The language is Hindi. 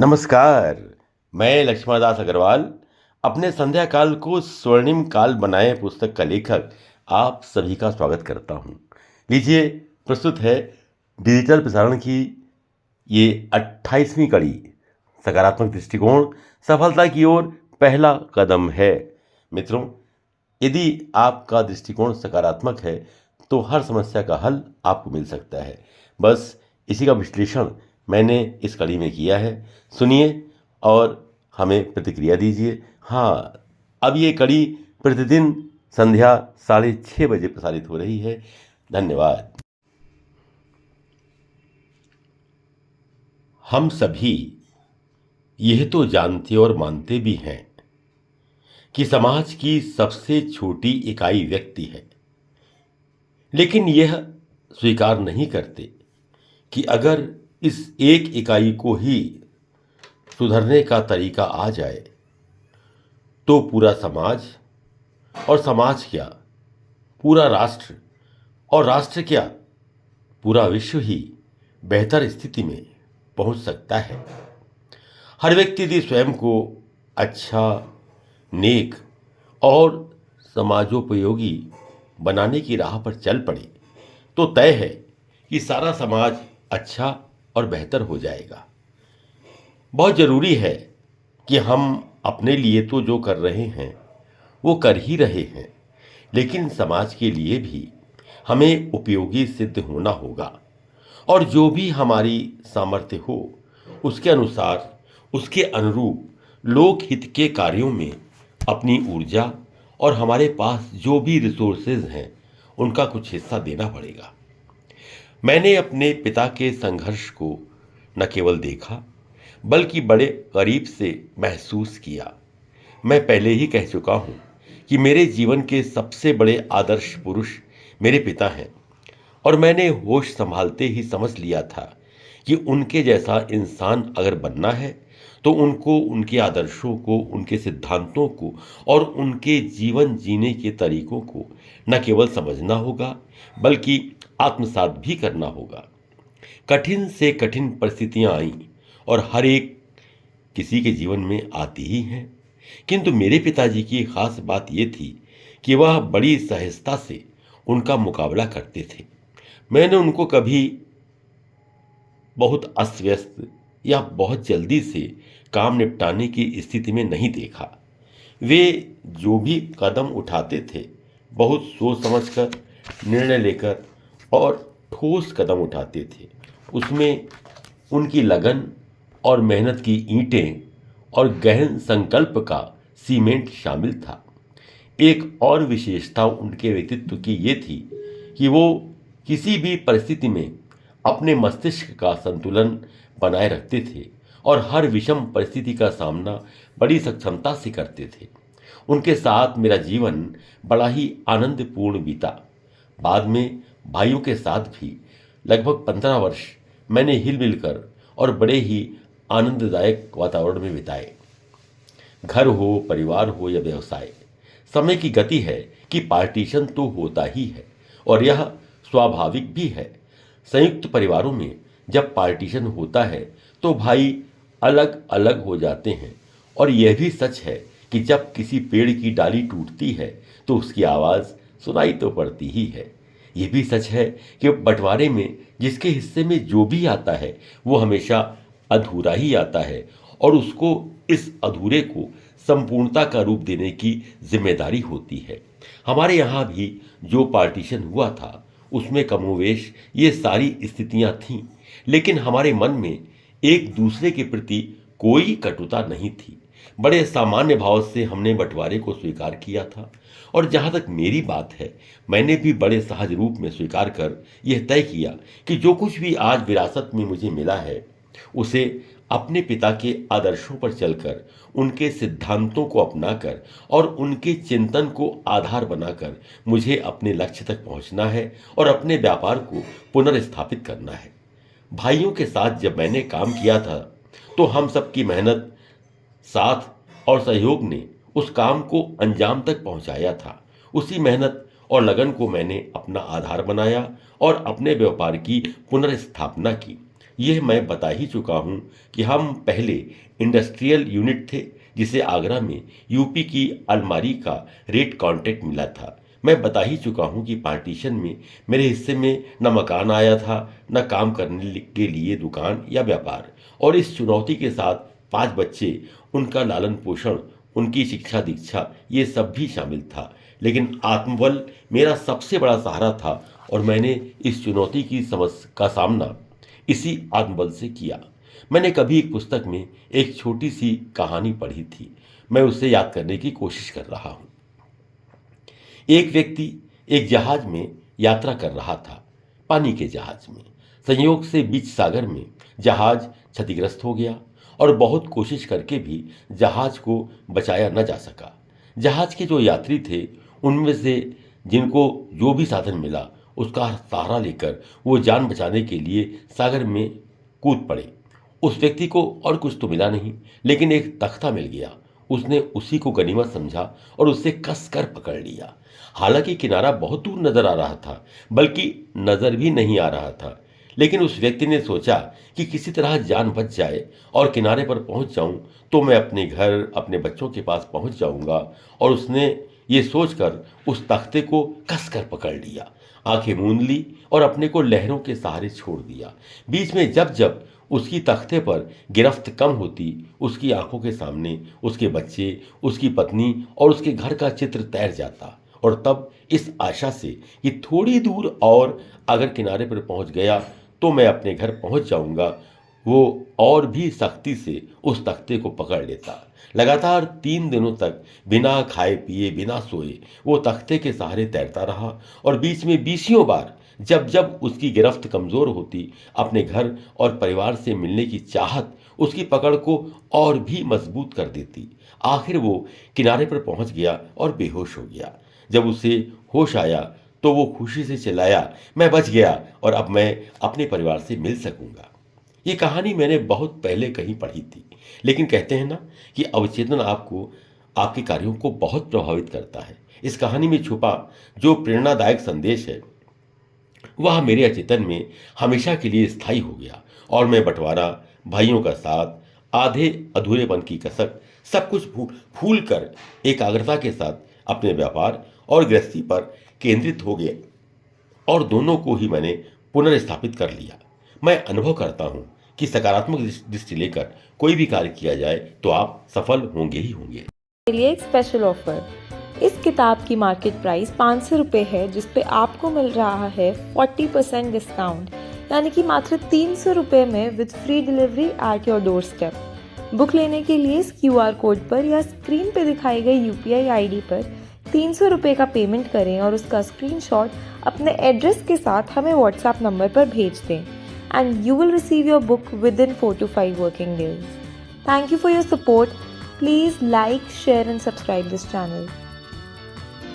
नमस्कार। मैं लक्ष्मणदास अग्रवाल अपने संध्या काल को स्वर्णिम काल बनाए पुस्तक का लेखक आप सभी का स्वागत करता हूं। लीजिए, प्रस्तुत है डिजिटल प्रसारण की ये 28वीं कड़ी। सकारात्मक दृष्टिकोण सफलता की ओर पहला कदम है। मित्रों, यदि आपका दृष्टिकोण सकारात्मक है तो हर समस्या का हल आपको मिल सकता है। बस इसी का विश्लेषण मैंने इस कड़ी में किया है। सुनिए और हमें प्रतिक्रिया दीजिए। हाँ, अब ये कड़ी प्रतिदिन संध्या 6:30 बजे प्रसारित हो रही है। धन्यवाद। हम सभी यह तो जानते और मानते भी हैं कि समाज की सबसे छोटी इकाई व्यक्ति है, लेकिन यह स्वीकार नहीं करते कि अगर इस एक इकाई को ही सुधरने का तरीका आ जाए तो पूरा समाज, और समाज क्या, पूरा राष्ट्र, और राष्ट्र क्या, पूरा विश्व ही बेहतर स्थिति में पहुंच सकता है। हर व्यक्ति यदि स्वयं को अच्छा, नेक और समाजोपयोगी बनाने की राह पर चल पड़े तो तय है कि सारा समाज अच्छा और बेहतर हो जाएगा। बहुत जरूरी है कि हम अपने लिए तो जो कर रहे हैं वो कर ही रहे हैं, लेकिन समाज के लिए भी हमें उपयोगी सिद्ध होना होगा, और जो भी हमारी सामर्थ्य हो उसके अनुसार, उसके अनुरूप लोकहित के कार्यों में अपनी ऊर्जा और हमारे पास जो भी रिसोर्सेज हैं उनका कुछ हिस्सा देना पड़ेगा। मैंने अपने पिता के संघर्ष को न केवल देखा बल्कि बड़े करीब से महसूस किया। मैं पहले ही कह चुका हूं कि मेरे जीवन के सबसे बड़े आदर्श पुरुष मेरे पिता हैं, और मैंने होश संभालते ही समझ लिया था कि उनके जैसा इंसान अगर बनना है तो उनको उनके आदर्शों को, उनके सिद्धांतों को और उनके जीवन जीने के तरीकों को न केवल समझना होगा बल्कि आत्मसात भी करना होगा। कठिन से कठिन परिस्थितियां आईं और हर एक किसी के जीवन में आती ही हैं, किंतु मेरे पिताजी की खास बात यह थी कि वह बड़ी सहजता से उनका मुकाबला करते थे। मैंने उनको कभी बहुत अस्त व्यस्त या बहुत जल्दी से काम निपटाने की स्थिति में नहीं देखा। वे जो भी कदम उठाते थे बहुत सोच समझकर, निर्णय लेकर और ठोस कदम उठाते थे। उसमें उनकी लगन और मेहनत की ईंटें और गहन संकल्प का सीमेंट शामिल था। एक और विशेषता उनके व्यक्तित्व की ये थी कि वो किसी भी परिस्थिति में अपने मस्तिष्क का संतुलन बनाए रखते थे और हर विषम परिस्थिति का सामना बड़ी सक्षमता से करते थे। उनके साथ मेरा जीवन बड़ा ही आनंदपूर्ण बीता। बाद में भाइयों के साथ भी लगभग 15 वर्ष मैंने हिल मिलकर और बड़े ही आनंददायक वातावरण में बिताए। घर हो, परिवार हो या व्यवसाय, समय की गति है कि पार्टीशन तो होता ही है, और यह स्वाभाविक भी है। संयुक्त परिवारों में जब पार्टीशन होता है तो भाई अलग अलग हो जाते हैं, और यह भी सच है कि जब किसी पेड़ की डाली टूटती है तो उसकी आवाज़ सुनाई तो पड़ती ही है। यह भी सच है कि बंटवारे में जिसके हिस्से में जो भी आता है वो हमेशा अधूरा ही आता है, और उसको इस अधूरे को संपूर्णता का रूप देने की जिम्मेदारी होती है। हमारे यहाँ भी जो पार्टीशन हुआ था उसमें कमोवेश ये सारी स्थितियां थीं, लेकिन हमारे मन में एक दूसरे के प्रति कोई कटुता नहीं थी। बड़े सामान्य भाव से हमने बंटवारे को स्वीकार किया था, और जहाँ तक मेरी बात है मैंने भी बड़े सहज रूप में स्वीकार कर यह तय किया कि जो कुछ भी आज विरासत में मुझे मिला है उसे अपने पिता के आदर्शों पर चलकर, उनके सिद्धांतों को अपनाकर और उनके चिंतन को आधार बनाकर मुझे अपने लक्ष्य तक पहुंचना है और अपने व्यापार को पुनर्स्थापित करना है। भाइयों के साथ जब मैंने काम किया था तो हम सबकी मेहनत, साथ और सहयोग ने उस काम को अंजाम तक पहुंचाया था। उसी मेहनत और लगन को मैंने अपना आधार बनाया और अपने व्यापार की पुनर्स्थापना की। यह मैं बता ही चुका हूं कि हम पहले इंडस्ट्रियल यूनिट थे जिसे आगरा में यूपी की अलमारी का रेट कॉन्ट्रैक्ट मिला था। मैं बता ही चुका हूं कि पार्टीशन में मेरे हिस्से में न मकान आया था, न काम करने के लिए दुकान या व्यापार। और इस चुनौती के साथ 5 बच्चे, उनका लालन पोषण, उनकी शिक्षा दीक्षा, ये सब भी शामिल था। लेकिन आत्मबल मेरा सबसे बड़ा सहारा था और मैंने इस चुनौती की समस्या का सामना इसी आत्मबल से किया। मैंने कभी एक पुस्तक में एक छोटी सी कहानी पढ़ी थी। मैं उसे याद करने की कोशिश कर रहा हूं। एक व्यक्ति एक जहाज में यात्रा कर रहा था, पानी के जहाज में। संयोग से बीच सागर में जहाज क्षतिग्रस्त हो गया और बहुत कोशिश करके भी जहाज को बचाया न जा सका। जहाज के जो यात्री थे, उनमें से जिनको जो भी साधन मिला उसका सहारा लेकर वो जान बचाने के लिए सागर में कूद पड़े। उस व्यक्ति को और कुछ तो मिला नहीं, लेकिन एक तख्ता मिल गया। उसने उसी को गनीमत समझा और उसे कस कर पकड़ लिया। हालांकि किनारा बहुत दूर नजर आ रहा था, बल्कि नजर भी नहीं आ रहा था, लेकिन उस व्यक्ति ने सोचा कि किसी तरह जान बच जाए और किनारे पर पहुंच जाऊं तो मैं अपने घर, अपने बच्चों के पास पहुंच जाऊंगा। और उसने ये सोचकर उस तख्ते को कस कर पकड़ लिया, आंखें मूंद ली और अपने को लहरों के सहारे छोड़ दिया। बीच में जब जब उसकी तख्ते पर गिरफ्त कम होती, उसकी आंखों के सामने उसके बच्चे, उसकी पत्नी और उसके घर का चित्र तैर जाता। और तब इस आशा से कि थोड़ी दूर और अगर किनारे पर पहुंच गया तो मैं अपने घर पहुंच जाऊंगा, वो और भी सख्ती से उस तख्ते को पकड़ लेता। लगातार 3 दिनों तक बिना खाए पिए, बिना सोए वो तख्ते के सहारे तैरता रहा और बीच में बीसियों बार जब जब उसकी गिरफ्त कमजोर होती, अपने घर और परिवार से मिलने की चाहत उसकी पकड़ को और भी मजबूत कर देती। आखिर वो किनारे पर पहुंच गया और बेहोश हो गया। जब उसे होश आया तो वो खुशी से चिल्लाया, मैं बच गया और अब मैं अपने परिवार से मिल सकूंगा। ये कहानी मैंने बहुत पहले कहीं पढ़ी थी, लेकिन कहते हैं ना कि अवचेतन आपको, आपके कार्यों को बहुत प्रभावित करता है। इस कहानी में छुपा जो प्रेरणादायक संदेश है वह मेरे अचेतन में हमेशा के लिए स्थायी हो गया और मैं बंटवारा, भाइयों का साथ, आधे अधूरेपन की कसक, सब कुछ भूल कर एकाग्रता के साथ अपने व्यापार और गृहस्थी पर केंद्रित हो गए और दोनों को ही मैंने पुनर्स्थापित कर लिया। मैं अनुभव करता हूँ कि सकारात्मक दृष्टि लेकर कोई भी कार्य किया जाए तो आप सफल होंगे ही होंगे। के लिए एक स्पेशल ऑफर। इस किताब की मार्केट प्राइस 500 रुपये है, जिस पे आपको मिल रहा है 40% डिस्काउंट, यानी कि मात्र 300 रुपये में with free delivery at your door step. Book लेने के लिए इस QR कोड पर या स्क्रीन पे दिखाई गई UPI ID पर 300 रुपये का पेमेंट करें और उसका स्क्रीनशॉट अपने एड्रेस के साथ हमें WhatsApp नंबर पर भेज दें and you will receive your book within 4 to 5 working days. Thank you for your support. Please like, share and subscribe this channel.